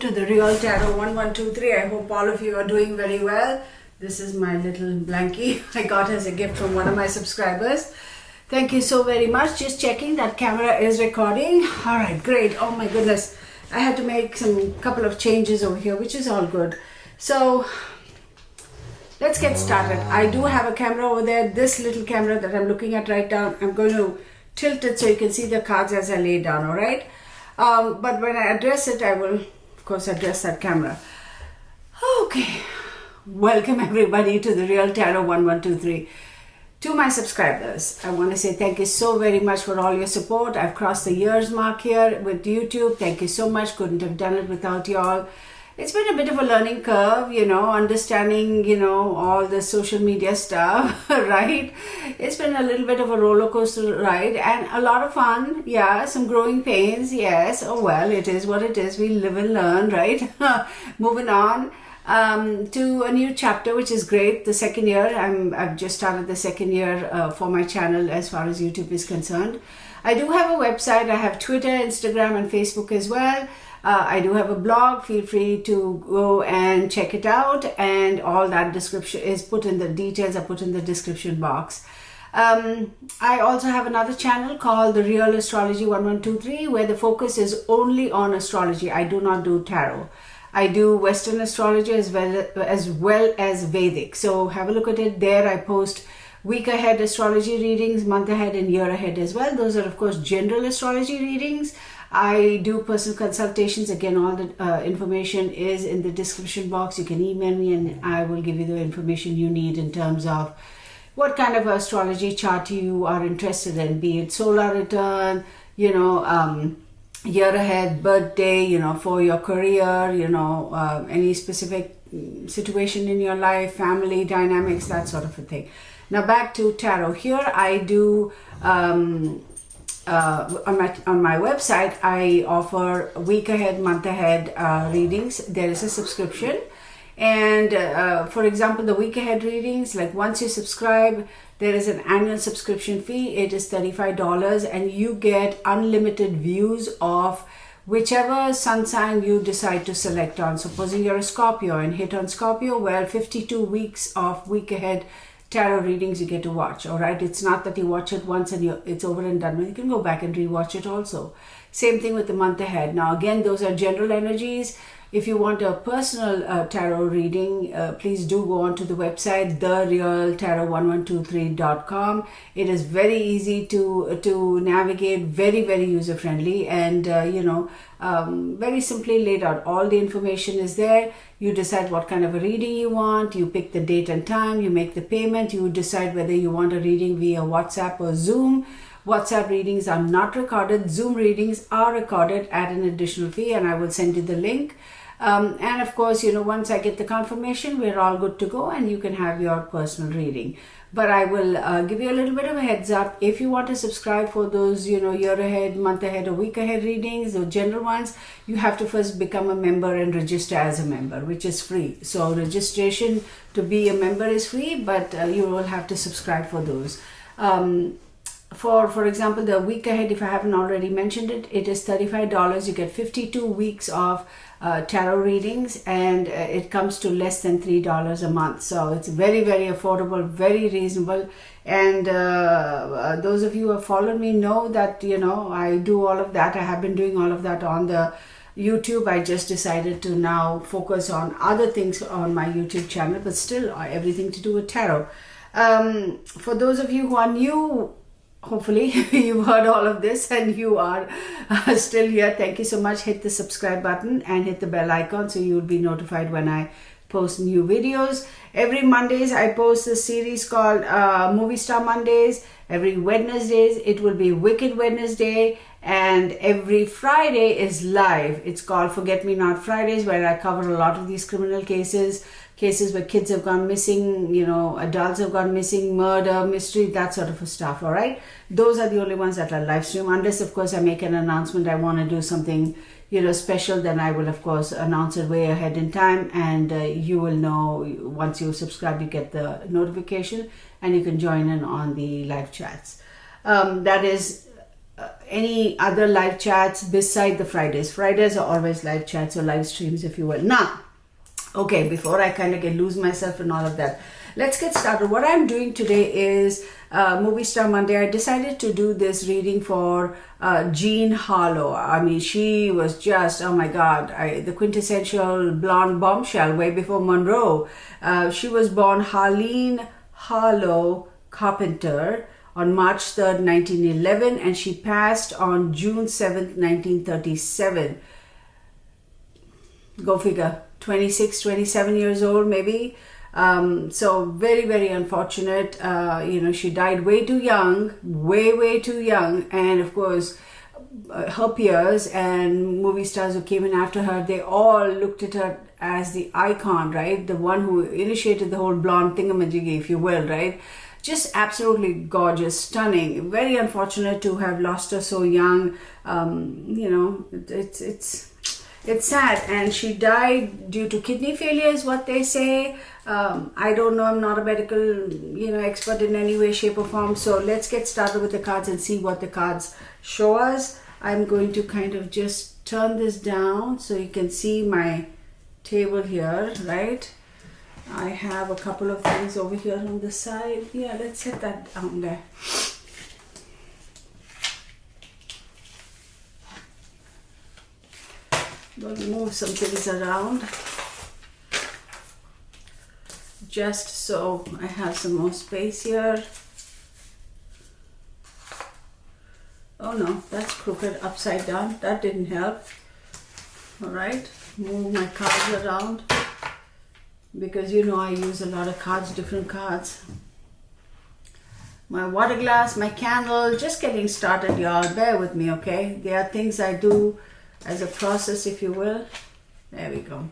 to the Real Tarot 1123. I hope all of you are doing very well. This is my little blankie I got as a gift from one of my subscribers. Thank you so very much. Just checking that camera is recording. All right, great. Oh my goodness. I had to make some couple of changes over here, which is all good. So let's get started. I do have a camera over there. This little camera that I'm looking at right now, I'm going to tilt it so you can see the cards as I lay down, all right? But when I address it, I will, of course, address that camera. Okay. Welcome everybody to the Real Tarot 1123. To my subscribers, I want to say thank you so very much for all your support. I've crossed the years mark here with YouTube. Thank you so much. Couldn't have done it without y'all. It's been a bit of a learning curve, understanding, all the social media stuff, right? It's been a little bit of a roller coaster ride and a lot of fun. Yeah, some growing pains. Yes. Oh, well, it is what it is. We live and learn, right? Moving on to a new chapter, which is great. The second year, I've just started the second year for my channel as far as YouTube is concerned. I do have a website. I have Twitter, Instagram, and Facebook as well. I do have a blog. Feel free to go and check it out, and all that description is put in the details are put in the description box. I also have another channel called the Real Astrology 1123, where the focus is only on astrology. I do not do tarot. I do Western astrology as well as Vedic. So have a look at it there. I post week ahead astrology readings, month ahead and year ahead as well. Those are of course general astrology readings. I do personal consultations. Again, all the information is in the description box. You can email me and I will give you the information you need in terms of what kind of astrology chart you are interested in, be it solar return, year ahead, birthday, for your career, any specific situation in your life, family dynamics, that sort of a thing. Now back to tarot. Here I do on my website, I offer week ahead, month ahead readings. There is a subscription, and for example, the week ahead readings, like once you subscribe, there is an annual subscription fee. It is $35, and you get unlimited views of whichever sun sign you decide to select on. Supposing you're a Scorpio and hit on Scorpio, well, 52 weeks of week ahead tarot readings you get to watch. All right, it's not that you watch it once and it's over and done with. You can go back and rewatch it also. Same thing with the month ahead. Now again, those are general energies. If you want a personal tarot reading, please do go on to the website, therealtarot1123.com. It is very easy to navigate, very, very user friendly, and very simply laid out. All the information is there. You decide what kind of a reading you want. You pick the date and time. You make the payment. You decide whether you want a reading via WhatsApp or Zoom. WhatsApp readings are not recorded. Zoom readings are recorded at an additional fee, and I will send you the link. And of course, once I get the confirmation, we're all good to go and you can have your personal reading. But I will give you a little bit of a heads up. If you want to subscribe for those, year ahead, month ahead, or week ahead readings, the general ones, you have to first become a member and register as a member, which is free. So registration to be a member is free, but you will have to subscribe for those. For example, the week ahead, if I haven't already mentioned it, it is $35. You get 52 weeks of tarot readings, and it comes to less than $3 a month. So it's very, very affordable, very reasonable. And those of you who have followed me know that, I do all of that. I have been doing all of that on the YouTube. I just decided to now focus on other things on my YouTube channel, but still everything to do with tarot. For those of you who are new, hopefully you've heard all of this and you are still here. Thank you so much. Hit the subscribe button and hit the bell icon so you'll be notified when I post new videos. Every Mondays I post a series called Movie Star Mondays. Every Wednesdays it will be Wicked Wednesday, and every Friday is live. It's called Forget Me Not Fridays, where I cover a lot of these criminal cases where kids have gone missing, adults have gone missing, murder, mystery, that sort of stuff. All right, those are the only ones that are live stream, unless of course I make an announcement I want to do something special, then I will of course announce it way ahead in time, and you will know. Once you subscribe, you get the notification and you can join in on the live chats. That is any other live chats beside the Fridays. Fridays are always live chats or live streams, if you will. Now, okay, before I kind of lose myself in all of that, let's get started. What I'm doing today is Movie Star Monday. I decided to do this reading for Jean Harlow. I mean, she was just, oh my God, the quintessential blonde bombshell way before Monroe. She was born Harleen Harlow Carpenter on March 3rd, 1911, and she passed on June 7th, 1937. Go figure, 26, 27 years old maybe. So very, very unfortunate. She died way too young, way too young. And of course, her peers and movie stars who came in after her, they all looked at her as the icon, right? The one who initiated the whole blonde thingamajiggy, if you will, right? Just absolutely gorgeous, stunning. Very unfortunate to have lost her so young. It's sad, and she died due to kidney failure is what they say. I don't know, I'm not a medical expert in any way, shape or form. So let's get started with the cards and see what the cards show us. I'm going to kind of just turn this down so you can see my table here, right? I have a couple of things over here on the side. Yeah, let's set that down there. Going to move some things around just so I have some more space here. Oh no, that's crooked upside down. That didn't help. All right, move my cards around because I use a lot of cards, different cards. My water glass, my candle, just getting started, y'all. Bear with me, okay? There are things I do as a process, if you will. There we go.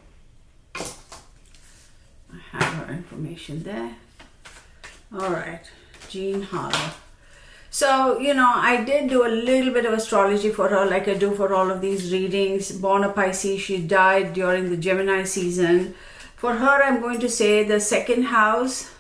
I have her information there. All right, Jean Harlow. So, I did do a little bit of astrology for her, like I do for all of these readings. Born a Pisces, she died during the Gemini season. For her, I'm going to say the second house,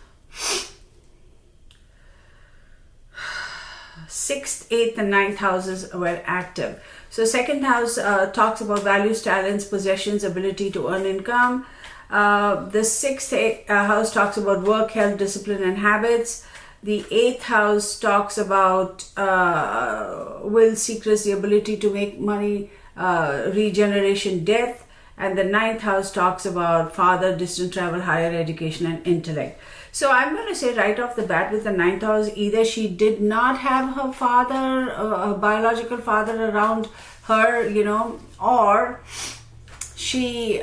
6th, 8th, and 9th houses were active. So second house talks about values, talents, possessions, ability to earn income. The 6th house talks about work, health, discipline, and habits. The 8th house talks about will, secrets, the ability to make money, regeneration, death. And the 9th house talks about father, distant travel, higher education, and intellect. So I'm going to say right off the bat with the 9th house, either she did not have her father, a biological father around her, or she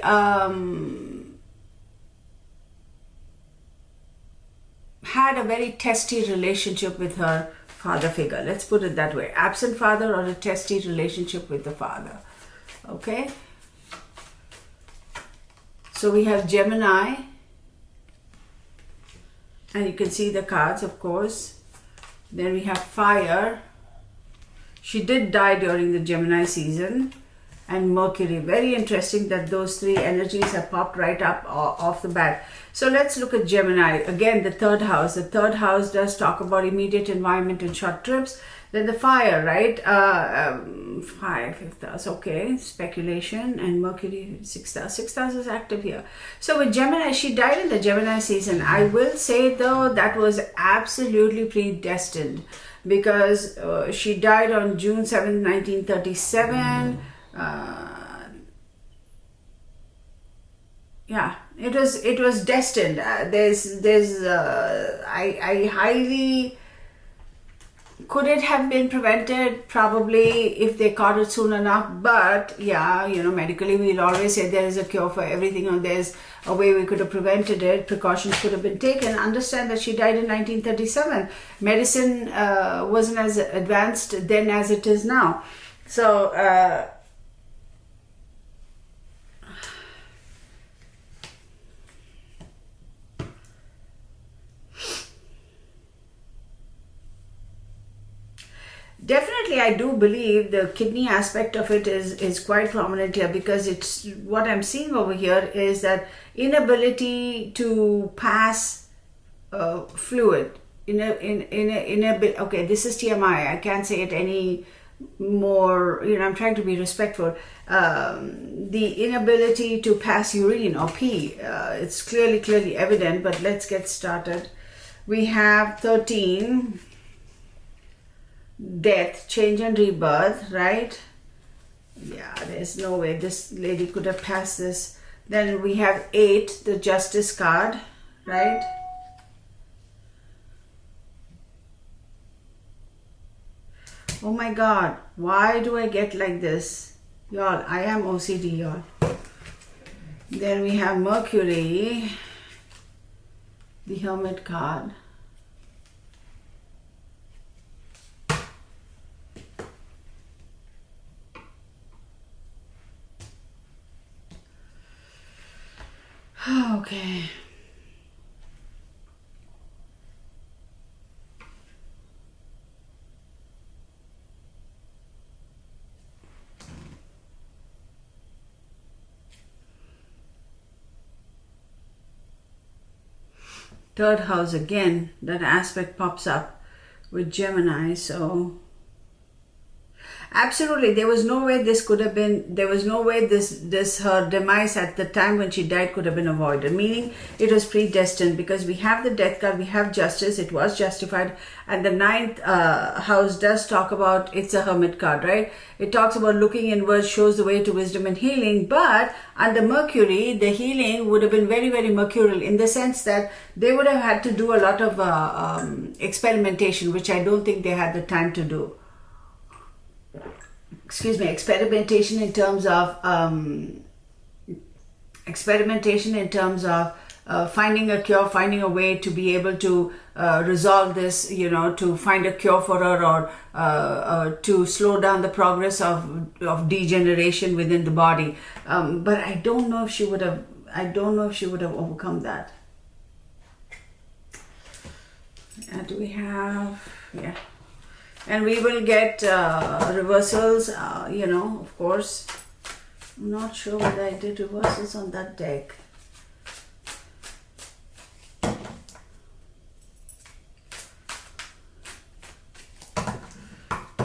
had a very testy relationship with her father figure. Let's put it that way. Absent father or a testy relationship with the father. Okay? So we have Gemini. And you can see the cards, of course. Then we have fire. She did die during the Gemini season. And Mercury. Very interesting that those three energies have popped right up off the bat. So let's look at Gemini. Again, the 3rd house. The 3rd house does talk about immediate environment and short trips. Then the fire, right? 5th house, okay. Speculation, and Mercury, 6th house. 6th house is active here. So with Gemini, she died in the Gemini season. I will say though, that was absolutely predestined because she died on June 7th, 1937. Yeah, it was destined. I highly, could it have been prevented? Probably, if they caught it soon enough. But yeah, medically we'll always say there is a cure for everything, or there's a way we could have prevented it. Precautions could have been taken. Understand that she died in 1937. Medicine wasn't as advanced then as it is now. So definitely, I do believe the kidney aspect of it is quite prominent here, because it's what I'm seeing over here is that inability to pass fluid. Okay, this is TMI. I can't say it any more, I'm trying to be respectful. The inability to pass urine or pee, it's clearly evident, but let's get started. We have 13, death, change and rebirth, right? Yeah, there's no way this lady could have passed this. Then we have 8, the justice card, right? Oh my God, why do I get like this? Y'all, I am OCD, y'all. Then we have Mercury, the Hermit card. Okay. Third house again, that aspect pops up with Gemini, so absolutely there was no way this could have been, there was no way this her demise at the time when she died could have been avoided, meaning it was predestined, because we have the death card, we have justice, it was justified, and the 9th house does talk about, it's a hermit card, right? It talks about looking inwards shows the way to wisdom and healing, but under Mercury the healing would have been very mercurial, in the sense that they would have had to do a lot of experimentation, which I don't think they had the time to do. Excuse me, experimentation in terms of finding a cure, finding a way to be able to resolve this, to find a cure for her, or to slow down the progress of degeneration within the body. But I don't know if she would have overcome that. Do we have, yeah. And we will get reversals, of course. I'm not sure whether I did reversals on that deck.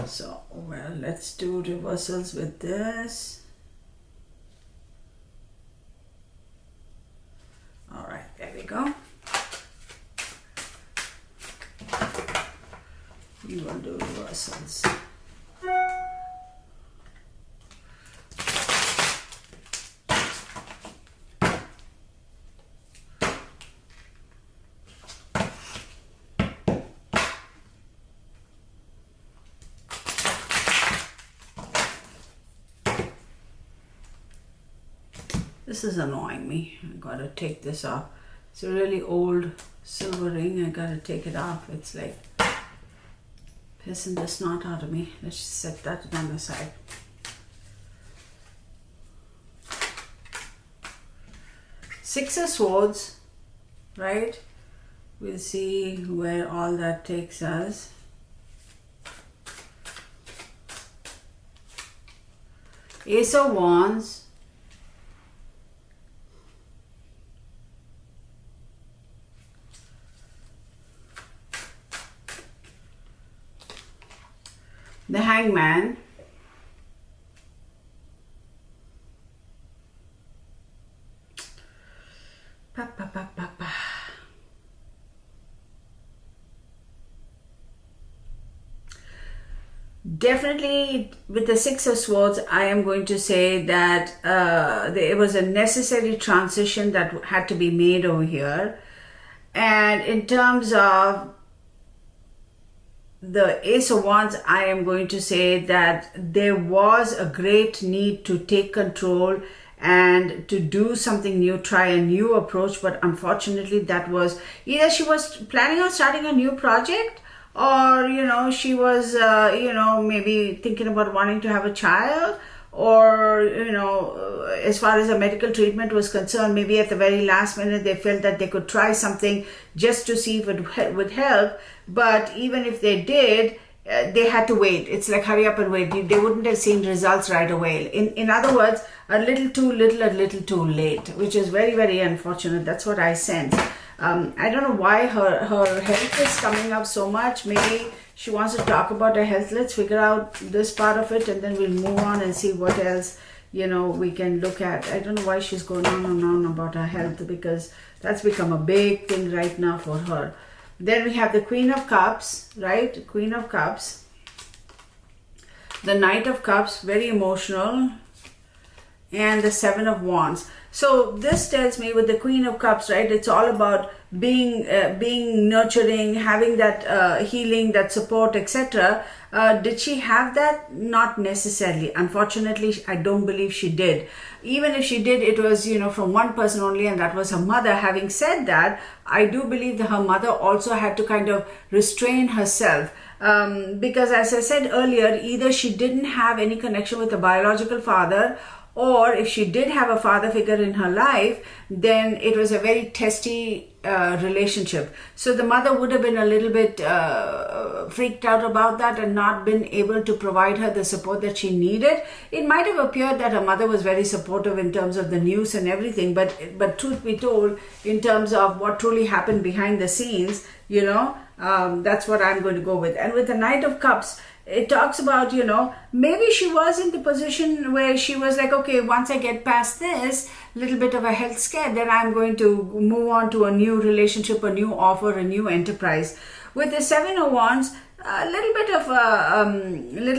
So, well, let's do reversals with this. All right, there we go. We will do reversals. This is annoying me. I gotta take this off. It's a really old silver ring. I gotta take it off. It's like pissing the snot out of me. Let's just set that on the side. Six of Swords, right? We'll see where all that takes us. Ace of Wands. The Hangman. Pa, pa, pa, pa, pa. Definitely with the Six of Swords, I am going to say that there was a necessary transition that had to be made over here. And in terms of the Ace of Wands, I am going to say that there was a great need to take control and to do something new, try a new approach, but unfortunately that was either she was planning on starting a new project, or she was maybe thinking about wanting to have a child, or as far as a medical treatment was concerned, maybe at the very last minute they felt that they could try something just to see if it would help. But even if they did, they had to wait. It's like hurry up and wait. They wouldn't have seen results right away. In other words, a little too little, a little too late, which is very unfortunate. That's what I sense. I don't know why her health is coming up so much. Maybe She wants to talk about her health. Let's figure out this part of it and then we'll move on and see what else, you know, we can look at. I don't know why she's going on and on about her health, because that's become a big thing right now for her. Then we have the Queen of Cups, right? Queen of Cups. The Knight of Cups, very emotional. And the Seven of Wands. So this tells me with the Queen of Cups, right, it's all about being nurturing, having that healing, that support, etc. Did she have that? Not necessarily. Unfortunately, I don't believe she did. Even if she did, it was, you know, from one person only, and that was her mother. Having said that, I do believe that her mother also had to kind of restrain herself. Because as I said earlier, either she didn't have any connection with the biological father, or if she did have a father figure in her life, then it was a very testy relationship. So the mother would have been a little bit freaked out about that and not been able to provide her the support that she needed. It might have appeared that her mother was very supportive in terms of the news and everything, but truth be told, in terms of what truly happened behind the scenes, you know, that's what I'm going to go with. And with the Knight of Cups, it talks about, you know, maybe she was in the position where she was like, okay, once I get past this little bit of a health scare, then I'm going to move on to a new relationship, a new offer, a new enterprise. With the Seven of Wands, a little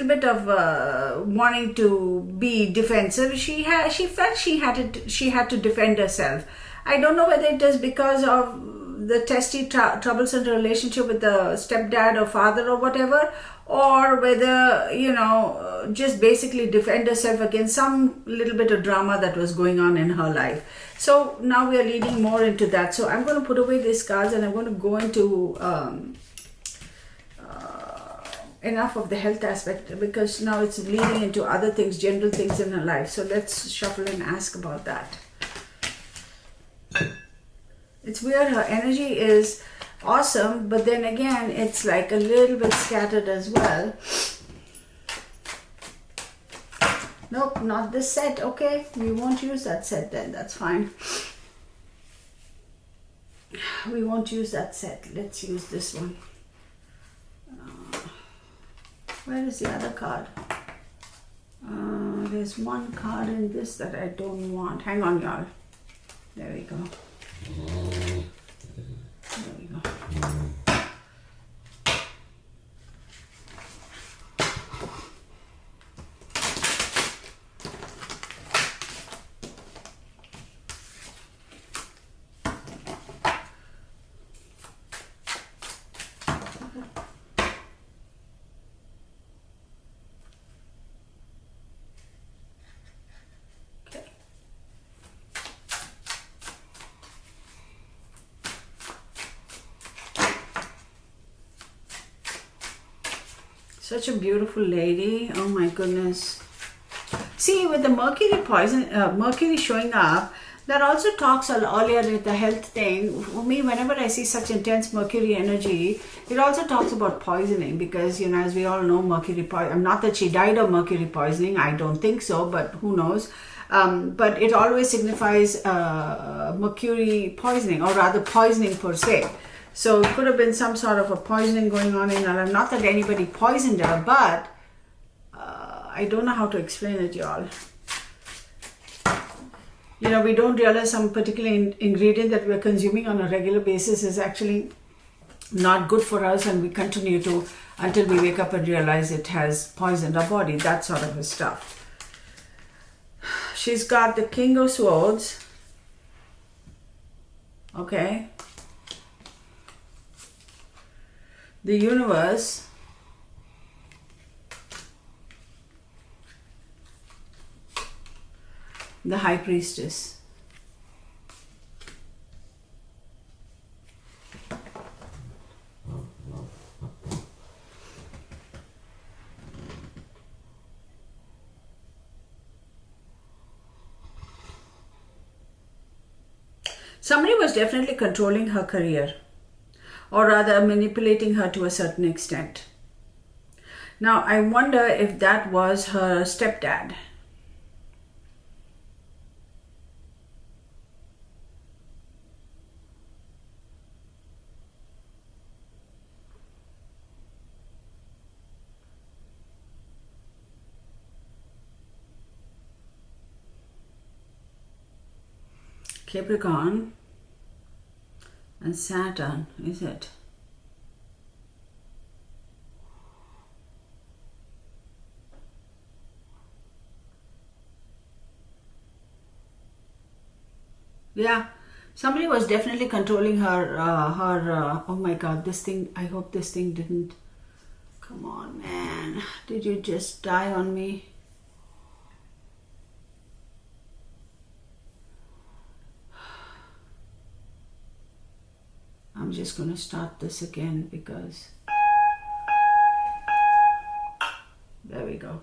bit of wanting to be defensive. She felt she had to defend herself. I don't know whether it is because of the testy, troublesome relationship with the stepdad or father or whatever, or whether, you know, just basically defend herself against some little bit of drama that was going on in her life. So now we are leading more into that. So I'm going to put away these cards and I'm going to go into enough of the health aspect, because now it's leading into other things, general things in her life. So let's shuffle and ask about that. It's weird, her energy is awesome, but then again, it's like a little bit scattered as well. Nope, not this set. Okay, we won't use that set then. That's fine. We won't use that set. Let's use this one. Where is the other card? There's one card in this that I don't want. Hang on, y'all. There we go. There we go. Such a beautiful lady. Oh my goodness. See, with the Mercury showing up, that also talks earlier with the health thing. For me, whenever I see such intense Mercury energy, it also talks about poisoning, because, you know, as we all know, Mercury poisoning, not that she died of Mercury poisoning, I don't think so, but who knows. But it always signifies Mercury poisoning, or rather poisoning per se. So it could have been some sort of a poisoning going on in her life. Not that anybody poisoned her, but I don't know how to explain it, y'all. You know, we don't realize some particular ingredient that we're consuming on a regular basis is actually not good for us, and we continue to until we wake up and realize it has poisoned our body. That sort of stuff. She's got the King of Swords. Okay. The Universe. The High Priestess. Somebody was definitely controlling her career, or rather manipulating her to a certain extent. Now, I wonder if that was her stepdad. Capricorn and Saturn, is it? Yeah, somebody was definitely controlling her. Oh my God, this thing. I hope this thing didn't. Come on, man. Did you just die on me? I'm just going to start this again because. There we go.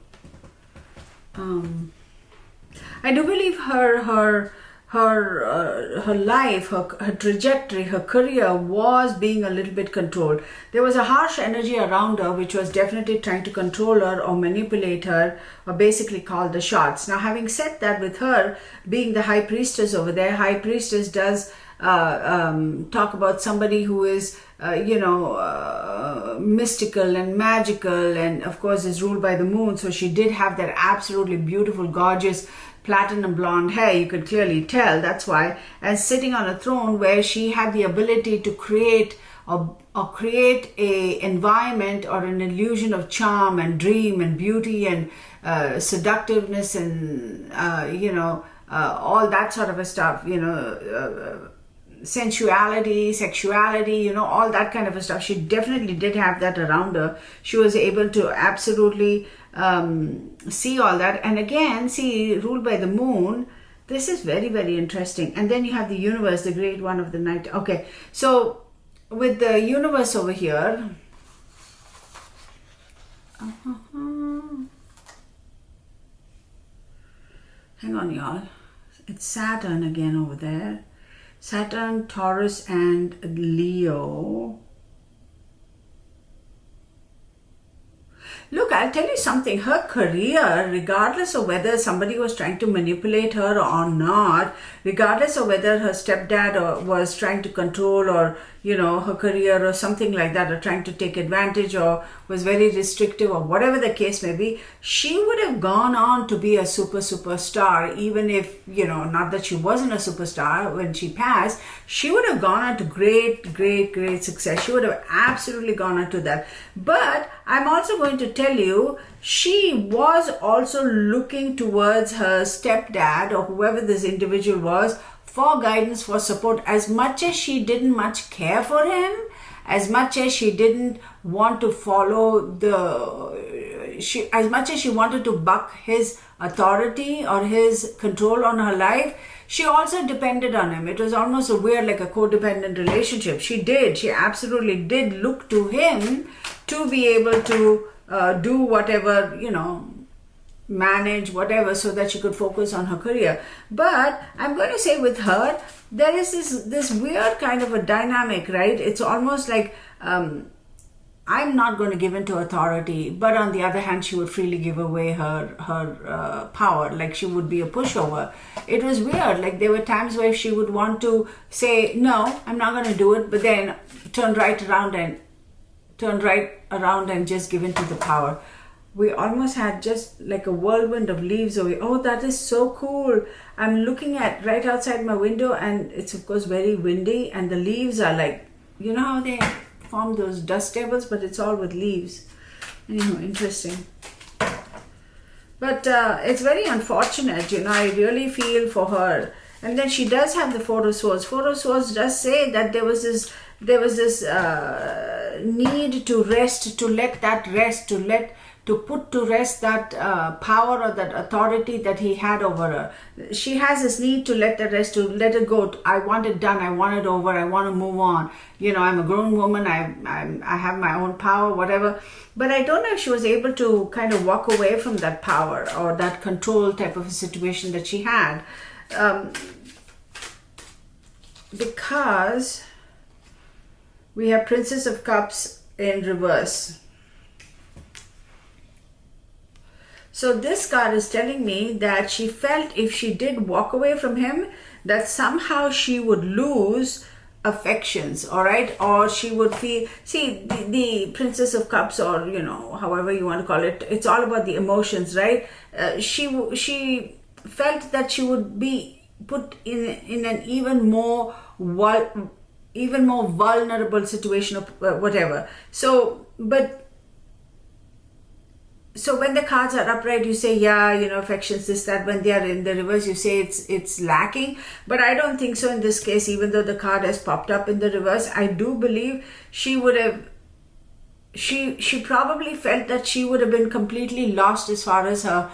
I do believe her life, her trajectory, her career was being a little bit controlled. There was a harsh energy around her which was definitely trying to control her or manipulate her or basically call the shots. Now, having said that, with her being the high priestess over there, high priestess does talk about somebody who is mystical and magical, and of course is ruled by the moon. So she did have that absolutely beautiful, gorgeous platinum blonde hair. You could clearly tell. That's why, and sitting on a throne where she had the ability to create or create a environment or an illusion of charm and dream and beauty and seductiveness and all that sort of a stuff, sensuality, sexuality, all that kind of a stuff. She definitely did have that around her. She was able to absolutely see all that. And again, see, ruled by the moon. This is very, very interesting. And then you have the universe, the great one of the night. Okay, so with the universe over here, hang on, y'all. It's Saturn again over there. Saturn, Taurus, and Leo. Look, I'll tell you something. Her career, regardless of whether somebody was trying to manipulate her or not, regardless of whether her stepdad was trying to control or, her career or something like that, or trying to take advantage or was very restrictive or whatever the case may be, she would have gone on to be a superstar, even if, not that she wasn't a superstar when she passed. She would have gone on to great success. She would have absolutely gone on to that. But I'm also going to tell you, she was also looking towards her stepdad or whoever this individual was for guidance, for support. As much as she didn't much care for him, as much as she didn't want to follow as much as she wanted to buck his authority or his control on her life, she also depended on him. It was almost a weird, like a codependent relationship. She absolutely did look to him to be able to do whatever, manage whatever, so that she could focus on her career. But I'm going to say with her, there is this weird kind of a dynamic, right? It's almost like I'm not going to give in to authority, but on the other hand, she would freely give away her power, like she would be a pushover. It was weird. Like there were times where she would want to say, no, I'm not going to do it, but then turn right around and just give in to the power. We almost had just like a whirlwind of leaves away. Oh, that is so cool. I'm looking at right outside my window, and it's of course very windy, and the leaves are like, how they form those dust devils, but it's all with leaves. Anyway, interesting. But it's very unfortunate, I really feel for her. And then she does have the Four of Swords. Four of Swords does say that there was this need to rest, to let that rest, to put to rest that power or that authority that he had over her. She has this need to let that rest, to let it go. I want it done. I want it over. I want to move on. I'm a grown woman. I have my own power, whatever. But I don't know if she was able to kind of walk away from that power or that control type of a situation that she had. Because we have Princess of Cups in reverse. So this card is telling me that she felt if she did walk away from him, that somehow she would lose affections, all right? Or she would feel, the Princess of Cups, or, however you want to call it, it's all about the emotions, right? She felt that she would be put in an even more vulnerable situation of whatever. So when the cards are upright, you say, yeah, affections, this, that. When they are in the reverse, you say it's lacking. But I don't think so in this case, even though the card has popped up in the reverse. I do believe she would have, she probably felt that she would have been completely lost as far as her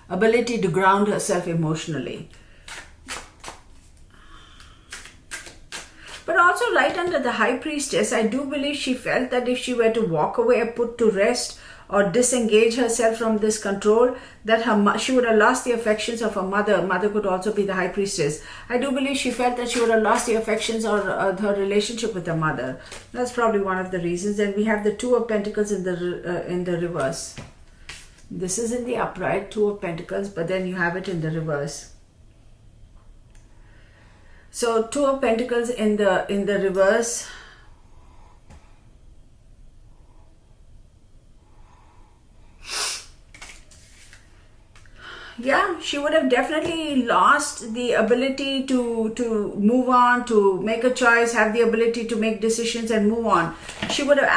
ability to ground herself emotionally. But also right under the High Priestess, I do believe she felt that if she were to walk away or put to rest or disengage herself from this control, that she would have lost the affections of her mother. Mother could also be the High Priestess. I do believe she felt that she would have lost the affections or her relationship with her mother. That's probably one of the reasons. Then we have the Two of Pentacles in the reverse. This is in the upright, Two of Pentacles, but then you have it in the reverse. So Two of Pentacles in the reverse. Yeah, she would have definitely lost the ability to move on, to make a choice, have the ability to make decisions and move on. She would have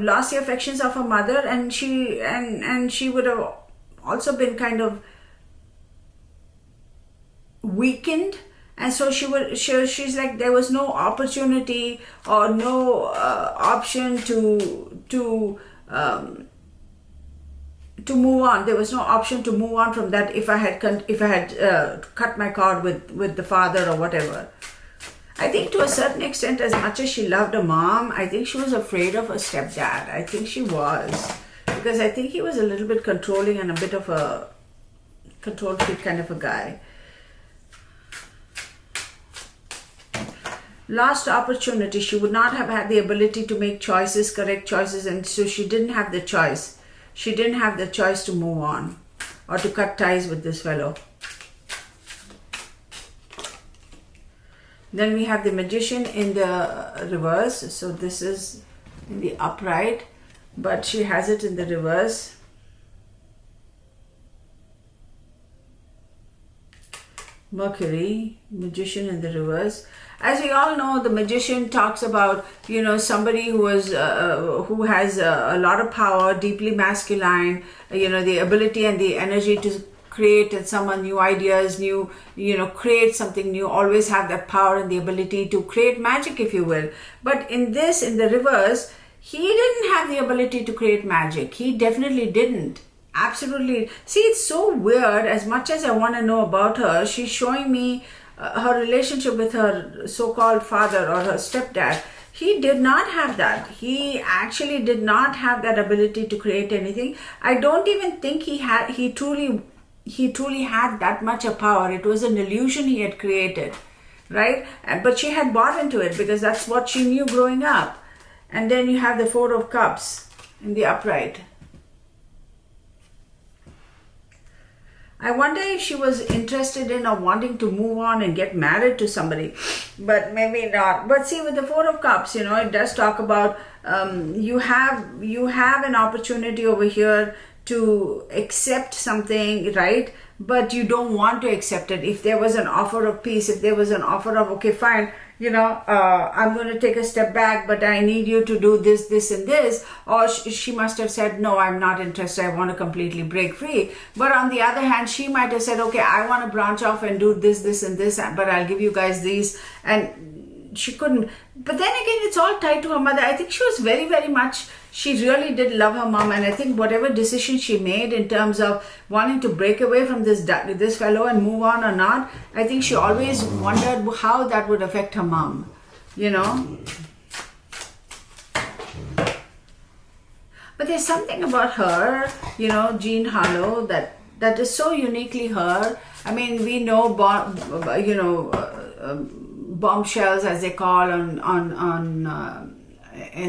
lost the affections of her mother, and she would have also been kind of weakened, and so she's like, there was no opportunity or no option to move on. There was no option to move on from that if I had cut my cord with the father or whatever. I think to a certain extent, as much as she loved her mom, I think she was afraid of her stepdad. I think she was, because I think he was a little bit controlling and a bit of a control freak kind of a guy. Lost opportunity. She would not have had the ability to make choices, correct choices, and so she didn't have the choice. She didn't have the choice to move on or to cut ties with this fellow. Then we have the Magician in the reverse. So this is in the upright, but she has it in the reverse. Mercury, Magician in the reverse. As we all know, the Magician talks about, somebody who has a lot of power, deeply masculine, the ability and the energy to create someone new ideas, create something new, always have that power and the ability to create magic, if you will. But in the reverse, he didn't have the ability to create magic. He definitely didn't. Absolutely. See, it's so weird. As much as I want to know about her, she's showing me her relationship with her so-called father or her stepdad. He did not have that. He actually did not have that ability to create anything. I don't even think he truly had that much of power. It was an illusion he had created, right? But she had bought into it because that's what she knew growing up. And then you have the Four of Cups in the upright. I wonder if she was interested in or wanting to move on and get married to somebody, but maybe not. But see, with the Four of Cups, it does talk about you have an opportunity over here to accept something, right? But you don't want to accept it. If there was an offer of peace, if there was an offer of, okay, fine, I'm going to take a step back, but I need you to do this, this, and this. Or she must have said, no, I'm not interested. I want to completely break free. But on the other hand, she might have said, okay, I want to branch off and do this, this, and this, but I'll give you guys these. And she couldn't. But then again, it's all tied to her mother. I think she was very, very much, she really did love her mom. And I think whatever decision she made in terms of wanting to break away from this fellow and move on or not, I think she always wondered how that would affect her mom, But there's something about her, Jean Harlow, that is so uniquely her. I mean, we know, bombshells, as they call in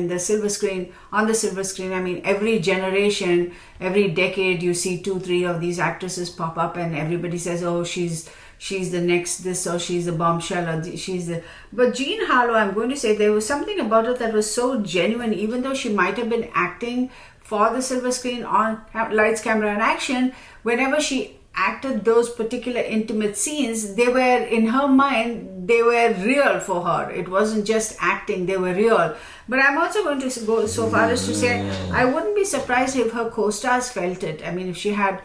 the silver screen, on the silver screen. I mean, every generation, every decade, you see 2-3 of these actresses pop up, and everybody says, oh, she's she's the next this, or she's a bombshell, or she's the... But Jean Harlow, I'm going to say, there was something about it that was so genuine, even though she might have been acting for the silver screen on lights, camera, and action. Whenever she acted those particular intimate scenes, they were, in her mind, they were real for her. It wasn't just acting, they were real. But I'm also going to go so far as to say, I wouldn't be surprised if her co-stars felt it. I mean, if she had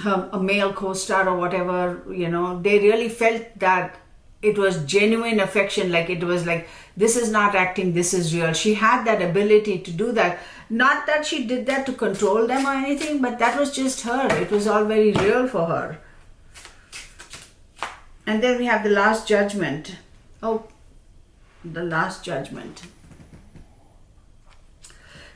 a male co-star or whatever, you know, they really felt that it was genuine affection. Like, it was like, this is not acting, this is real. She had that ability to do that. Not that she did that to control them or anything, but that was just her. It was all very real for her. And then we have the Last Judgment. Oh, the Last Judgment.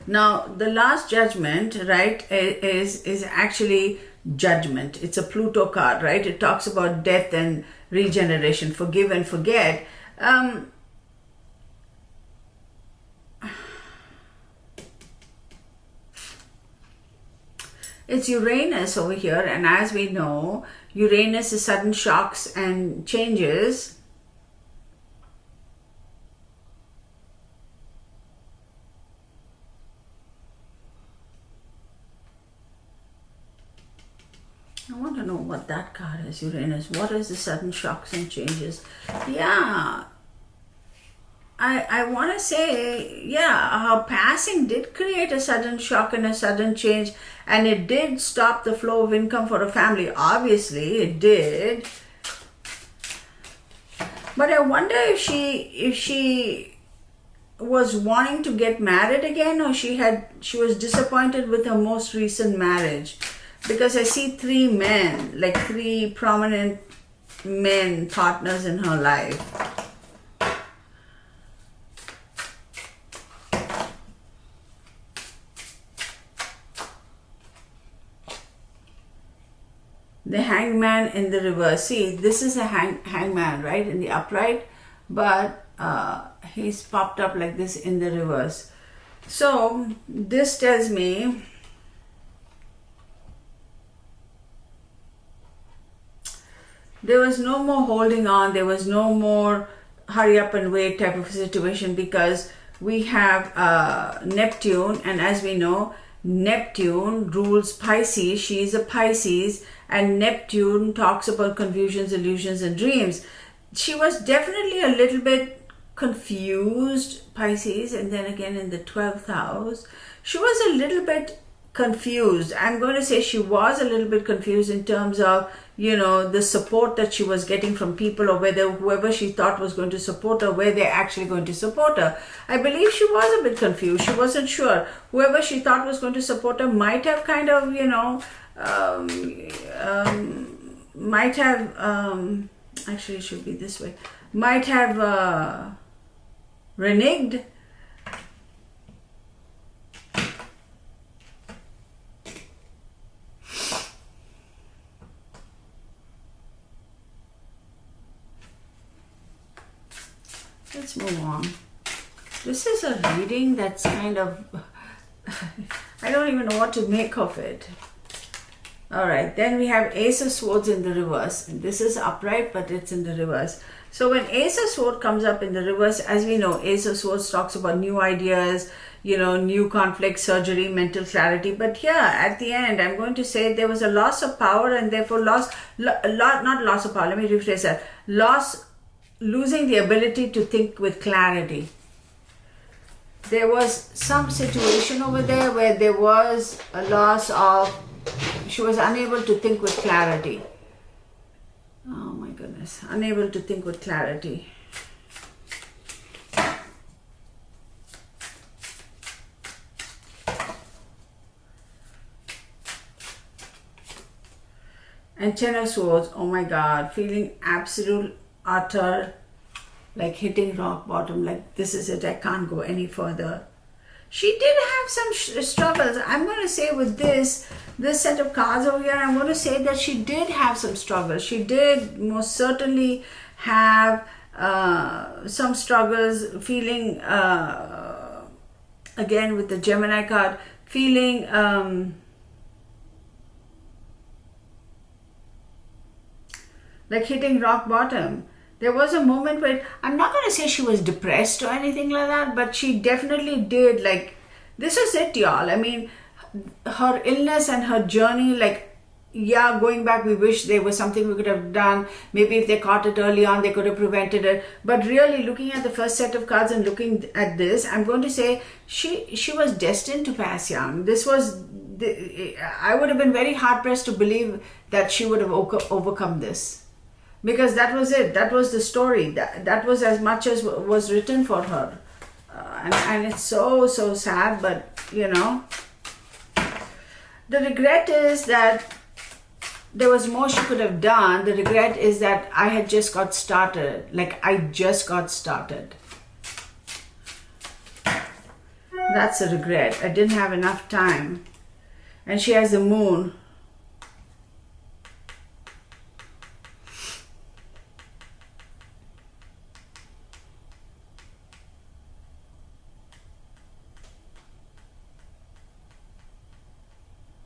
Now, the Last Judgment, right, is actually judgment. It's a Pluto card, right? It talks about death and regeneration, forgive and forget. It's Uranus over here, and as we know, Uranus is sudden shocks and changes. I want to know what that card is, Uranus. What is the sudden shocks and changes? Yeah, I want to say, yeah, her passing did create a sudden shock and a sudden change, and it did stop the flow of income for a family. Obviously, it did. But I wonder if she was wanting to get married again, or she was disappointed with her most recent marriage. Because I see three men, like three prominent men, partners in her life. The Hangman in the reverse. See, this is a hangman, right, in the upright, but he's popped up like this in the reverse. So this tells me there was no more holding on, there was no more hurry up and wait type of situation, because we have Neptune, and as we know, Neptune rules Pisces. She is a Pisces, and Neptune talks about confusions, illusions, and dreams. She was definitely a little bit confused, Pisces, and then again in the 12th house, she was a little bit confused. I'm going to say she was a little bit confused in terms of, you know, the support that she was getting from people, or whether whoever she thought was going to support her, where they're actually going to support her. I believe she was a bit confused. She wasn't sure. Whoever she thought was going to support her might have kind of, you know, might have, actually it should be this way, might have reneged. Let's move on. This is a reading that's kind of, I don't even know what to make of it. All right, then we have Ace of Swords in the reverse. And this is upright, but it's in the reverse. So when Ace of Swords comes up in the reverse, as we know, Ace of Swords talks about new ideas, you know, new conflict, surgery, mental clarity. But here, at the end, I'm going to say there was a loss of power, and therefore not loss of power, let me rephrase that. Losing the ability to think with clarity. There was some situation over there where there was a loss of, she was unable to think with clarity. Oh my goodness, unable to think with clarity. And Ten of Swords, oh my God, feeling absolute, utter, like hitting rock bottom, like this is it, I can't go any further. She did have some struggles. I'm going to say with this set of cards over here, I'm going to say that she did have some struggles. She did most certainly have some struggles, feeling, again with the Gemini card, feeling like hitting rock bottom. There was a moment where, I'm not going to say she was depressed or anything like that, but she definitely did, like, this is it, y'all. I mean, her illness and her journey, like, yeah, going back, we wish there was something we could have done. Maybe if they caught it early on, they could have prevented it. But really, looking at the first set of cards and looking at this, I'm going to say she was destined to pass young. This was, I would have been very hard pressed to believe that she would have overcome this, because that was it. That was the story. That was as much as was written for her, and it's so sad. But you know, the regret is that there was more she could have done. The regret is that I had just got started. Like, I just got started. That's a regret. I didn't have enough time. And she has the moon.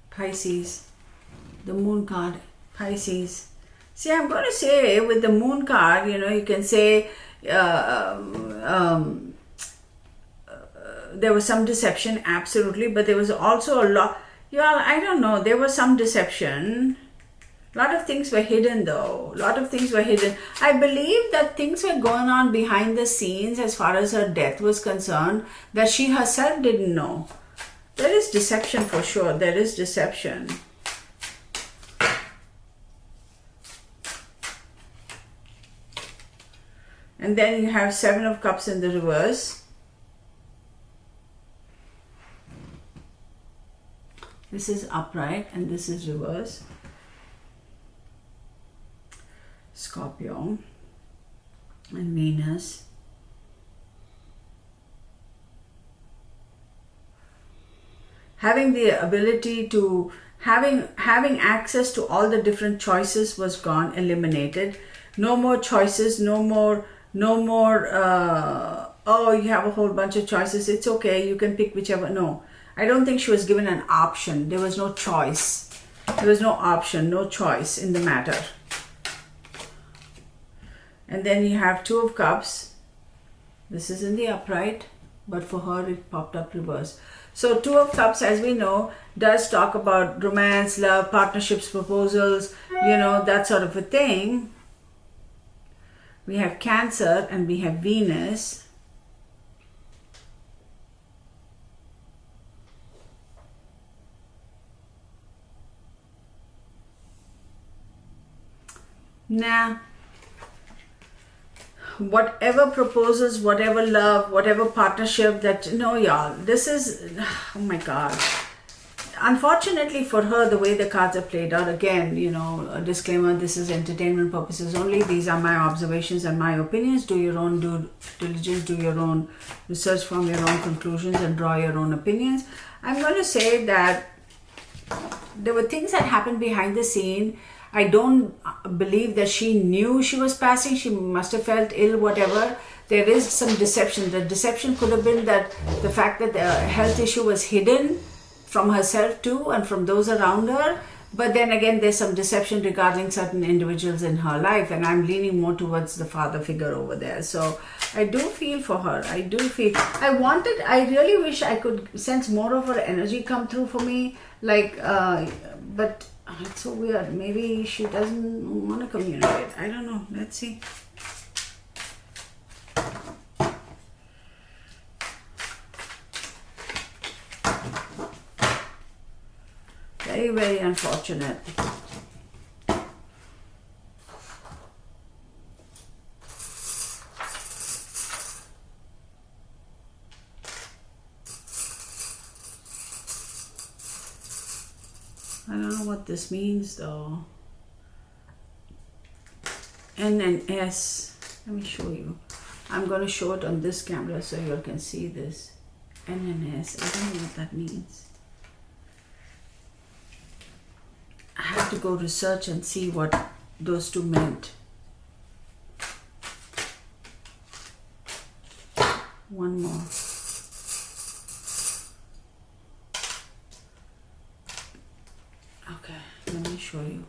Pisces. The moon card, Pisces. See, I'm going to say with the moon card, you know, you can say there was some deception, absolutely, but there was also a lot, y'all, I don't know, there was some deception. A lot of things were hidden though. A lot of things were hidden. I believe that things were going on behind the scenes as far as her death was concerned that she herself didn't know. There is deception for sure. There is deception. And then you have Seven of Cups in the reverse. This is upright and this is reverse. Scorpio and Venus. Having the ability to, having access to all the different choices was gone, eliminated. No more choices, no more, oh, you have a whole bunch of choices, it's okay, you can pick whichever. No, I don't think she was given an option. There was no choice. There was no option, no choice in the matter. And then you have Two of Cups. This is in the upright, but for her it popped up reverse. So Two of Cups, as we know, does talk about romance, love, partnerships, proposals, you know, that sort of a thing. We have Cancer and we have Venus. Nah. Whatever proposals, whatever love, whatever partnership that, no, y'all, this is, oh my God. Unfortunately for her, the way the cards are played out, again, you know, a disclaimer, this is entertainment purposes only. These are my observations and my opinions. Do your own due diligence, do your own research, form your own conclusions and draw your own opinions. I'm going to say that there were things that happened behind the scene. I don't believe that she knew she was passing. She must have felt ill, whatever. There is some deception. The deception could have been that the fact that the health issue was hidden from herself too and from those around her. But then again, there's some deception regarding certain individuals in her life, and I'm leaning more towards the father figure over there. So I do feel for her. I do feel. I really wish I could sense more of her energy come through for me. Like, but it's so weird. Maybe she doesn't want to communicate. I don't know. Let's see. Very, very unfortunate. I don't know what this means though. N and S. Let me show you. I'm going to show it on this camera so you all can see this. N and S. I don't know what that means. I have to go research and see what those two meant. One more. Okay, let me show you.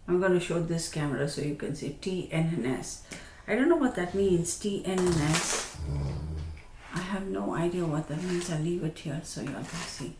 I'm going to show this camera so you can see TNNS. I don't know what that means, TNNS. I have no idea what that means. I'll leave it here so y'all can see.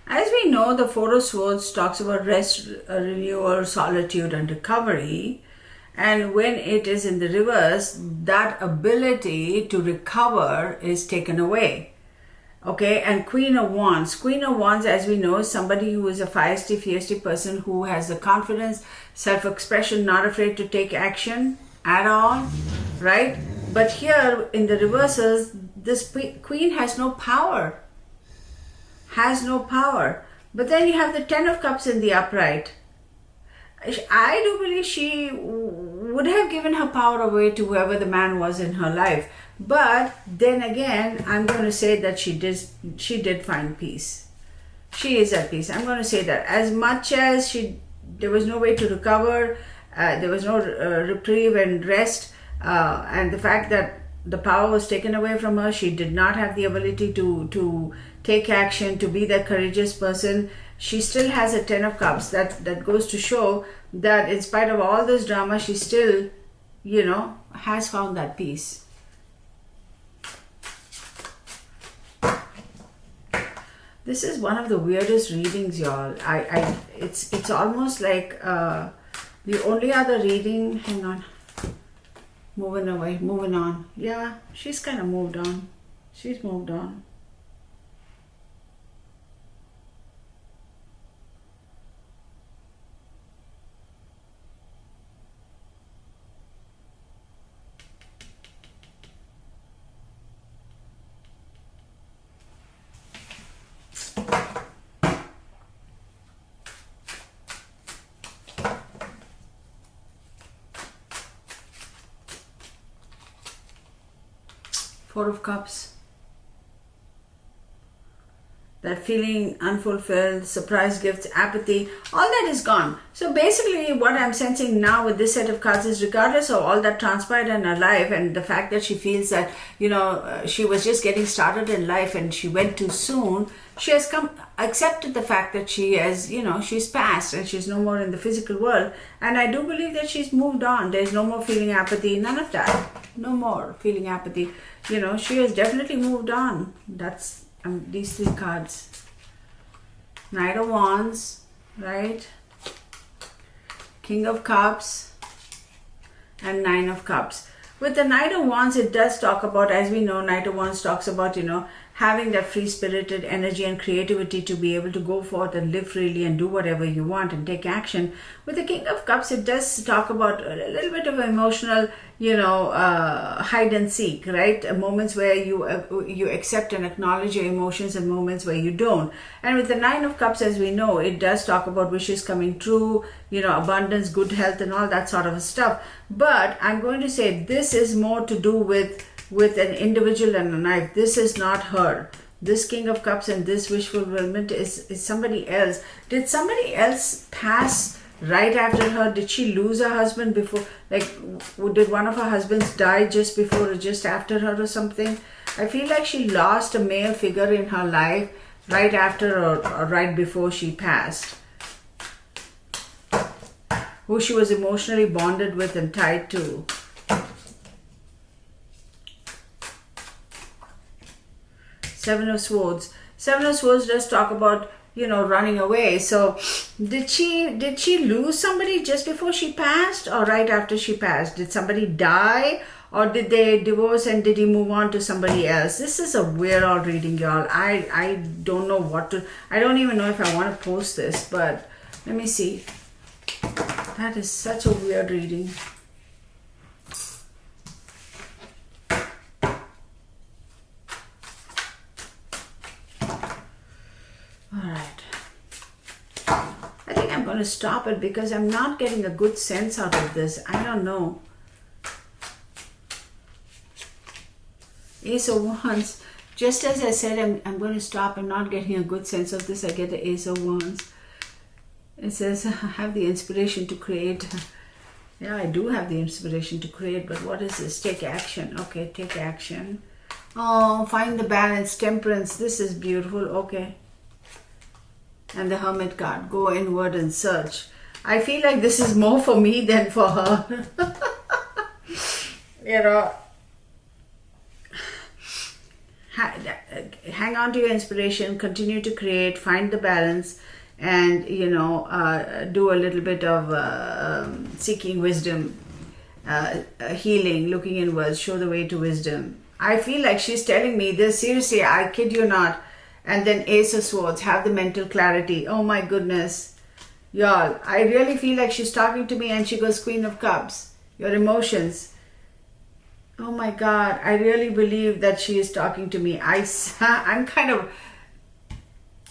As we know, the Four of Swords talks about rest, renewal, solitude, and recovery. And when it is in the reverse, that ability to recover is taken away. Okay, and Queen of Wands. Queen of Wands, as we know, is somebody who is a feisty, fierce person who has the confidence, self-expression, not afraid to take action at all, right? But here in the reverses, this Queen has no power. Has no power. But then you have the Ten of Cups in the upright. I do believe she would have given her power away to whoever the man was in her life. But then again, I'm going to say that she did find peace. She is at peace. I'm going to say that. As much as there was no way to recover, there was no reprieve and rest, and the fact that the power was taken away from her, she did not have the ability to take action, to be that courageous person. She still has a Ten of Cups. That goes to show that in spite of all this drama, she still, has found that peace. This is one of the weirdest readings, y'all. It's almost like the only other reading. Hang on. Moving away, moving on. Yeah, she's kind of moved on. She's moved on. Four of Cups. That feeling unfulfilled, surprise gifts, apathy, all that is gone. So basically what I'm sensing now with this set of cards is regardless of all that transpired in her life and the fact that she feels that, she was just getting started in life and she went too soon, she has accepted the fact that she has, she's passed and she's no more in the physical world. And I do believe that she's moved on. There's no more feeling apathy, none of that. No more feeling apathy. She has definitely moved on. That's these three cards. Knight of Wands, right? King of Cups and Nine of Cups. With the Knight of Wands, it does talk about, as we know, Knight of Wands talks about, having that free-spirited energy and creativity to be able to go forth and live freely and do whatever you want and take action. With the King of Cups, it does talk about a little bit of emotional, hide and seek, right? Moments where you accept and acknowledge your emotions and moments where you don't. And with the Nine of Cups, as we know, it does talk about wishes coming true, abundance, good health and all that sort of stuff. But I'm going to say this is more to do with an individual and a knife. This is not her. This King of Cups and this wish fulfillment is somebody else. Did somebody else pass right after her? Did she lose her husband before? Like, did one of her husbands die just before or just after her or something? I feel like she lost a male figure in her life right after or right before she passed, who she was emotionally bonded with and tied to. Seven of Swords. Seven of Swords does talk about, running away. So did she lose somebody just before she passed or right after she passed? Did somebody die or did they divorce and did he move on to somebody else? This is a weird old reading, y'all. I don't know what to, I don't even know if I want to post this, but let me see. That is such a weird reading. . going to stop it because I'm not getting a good sense out of this. I don't know. Ace of Wands. Just as I said, I'm going to stop. I'm not getting a good sense of this. I get the Ace of Wands. It says, have the inspiration to create. Yeah, I do have the inspiration to create, but what is this? Take action. Okay, take action. Oh, find the balance, temperance. This is beautiful. Okay. And the Hermit card. Go inward and search. I feel like this is more for me than for her. You know, hang on to your inspiration, continue to create, find the balance, and you know, do a little bit of seeking wisdom, healing, looking inwards, show the way to wisdom. I feel like she's telling me this, seriously, I kid you not. And then Ace of Swords, have the mental clarity. Oh my goodness, y'all, I really feel like she's talking to me, and she goes Queen of Cups, your emotions. Oh my God, I really believe that she is talking to me. I'm kind of,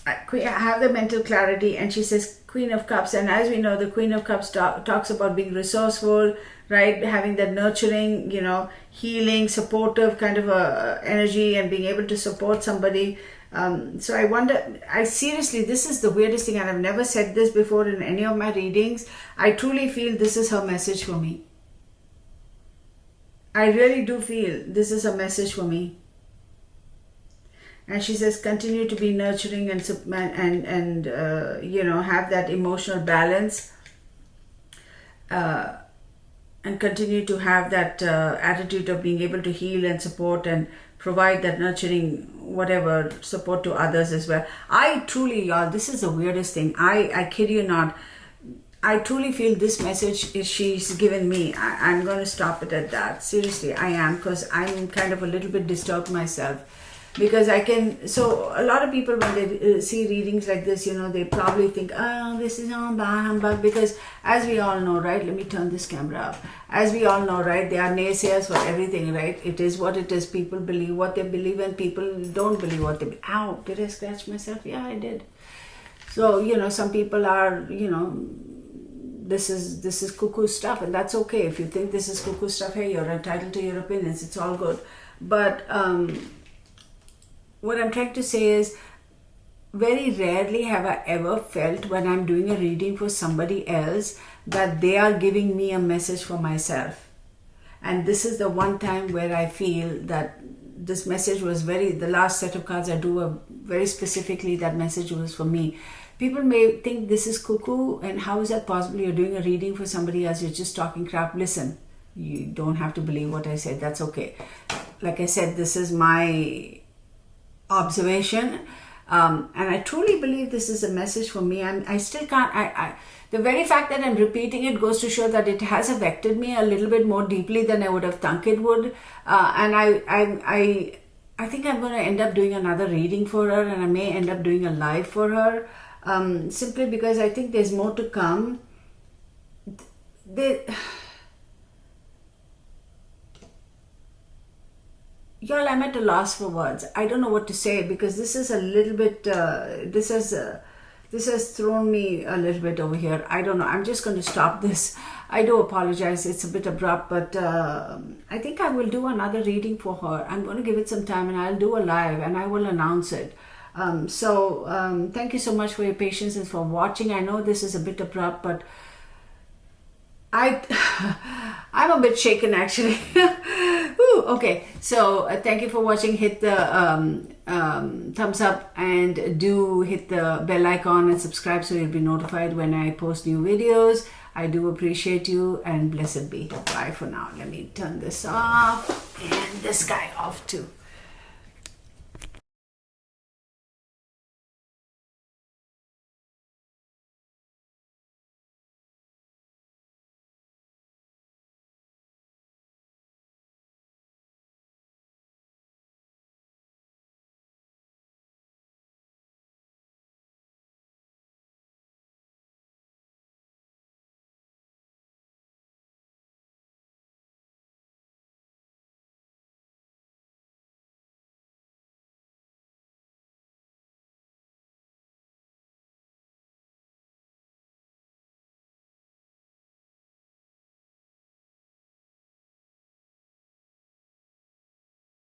I have the mental clarity, and she says Queen of Cups. And as we know, the Queen of Cups talks about being resourceful, right? Having that nurturing, you know, healing, supportive kind of a energy, and being able to support somebody. So I wonder, seriously, this is the weirdest thing, and I've never said this before in any of my readings. I truly feel this is her message for me. I really do feel this is a message for me. And she says, continue to be nurturing and you know, have that emotional balance, and continue to have that attitude of being able to heal and support and provide that nurturing, whatever, support to others as well. I truly, y'all, this is the weirdest thing. I kid you not. I truly feel this message is she's given me. I'm going to stop it at that. Seriously, I am, because I'm kind of a little bit disturbed myself. Because I can, so a lot of people when they see readings like this, you know, they probably think, oh, this is all humbug. Because as we all know, right, let me turn this camera up. As we all know, right, there are naysayers for everything, right? It is what it is. People believe what they believe, and people don't believe what they believe. Ow, did I scratch myself? Yeah, I did. So, you know, some people are, you know, this is cuckoo stuff, and that's okay. If you think this is cuckoo stuff, hey, you're entitled to your opinions. It's all good. But what I'm trying to say is, very rarely have I ever felt when I'm doing a reading for somebody else that they are giving me a message for myself. And this is the one time where I feel that this message was the last set of cards I do, very specifically, that message was for me. People may think this is cuckoo, and how is that possible? You're doing a reading for somebody else, you're just talking crap. Listen, you don't have to believe what I said, that's okay. Like I said, this is my observation, and I truly believe this is a message for me. I still can't, the very fact that I'm repeating it goes to show that it has affected me a little bit more deeply than I would have thunk it would, and I think I'm going to end up doing another reading for her, and I may end up doing a live for her, simply because I think there's more to come. Y'all, I'm at a loss for words. I don't know what to say, because this is a little bit, this has thrown me a little bit over here. I don't know. I'm just going to stop this. I do apologize. It's a bit abrupt, but I think I will do another reading for her. I'm going to give it some time, and I'll do a live, and I will announce it. Thank you so much for your patience and for watching. I know this is a bit abrupt, but I'm a bit shaken actually. Ooh, okay, so thank you for watching. Hit the thumbs up, and do hit the bell icon and subscribe so you'll be notified when I post new videos. I do appreciate you, and blessed be. Bye for now. Let me turn this off, and this guy off too.